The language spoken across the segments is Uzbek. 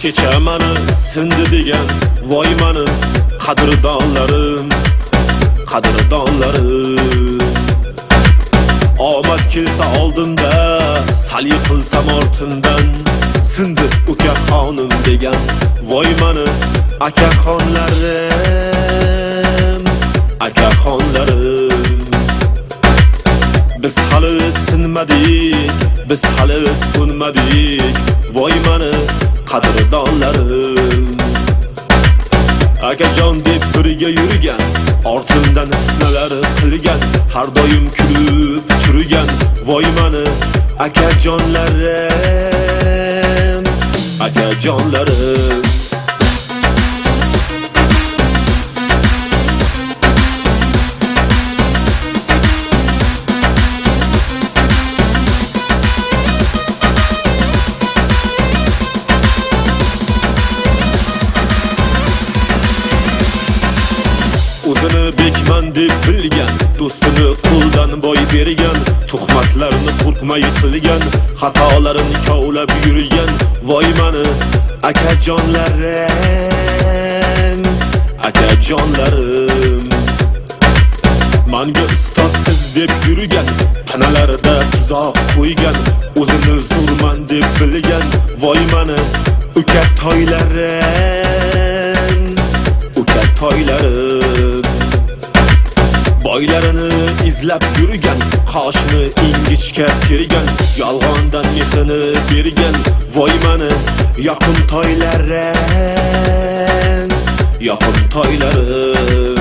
kecha mani sindi degan voy mani qadrdonlarim, qadrdonlarim. Omad kelsa oldimda, sal yiqilsam ortimdan, sindi ukaxonim degan voy mani akaxonlarim, akaxonlarim. Biz hali sinmadik, biz hali so'nmadik, voy mani qadrdonlarim. Akajon deb birga yurgan, ortimdan fitnalar qilgan, har doim kulib turgan, voy mani akajonlarim, akajonlarim. O'zini bekman deb bilgan, do'stini qo'ldan boy bergan, tuhmatlarni qo'rqmay qilgan, xatolarini kovlab yurgan, voy mani akajonlarim, akajonlarim. Manga ustozsiz deb yurgan, panalarda tuzoq qo'ygan, o'zini zo'rman deb bilgan, voy mani ukatoylarim, ukatoylarim. Boylarini izlab yurgan, qoshini ingichka tergan, yolg'ondan mehrini bergan, voy mani yoqim toylarim, yoqim toylarim.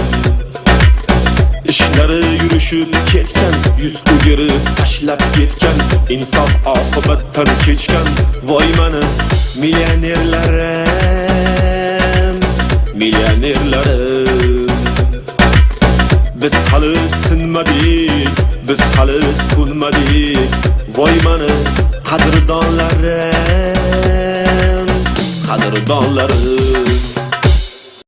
Ishlari yurishib ketgan, yuz o'girib tashlab ketgan, insof oqibatdan kechgan, voy mani millionerlarim, millionerlarim. Biz hali sinmadik, biz hali so'nmadik, voy mani qadrdonlarim, qadrdonlarim.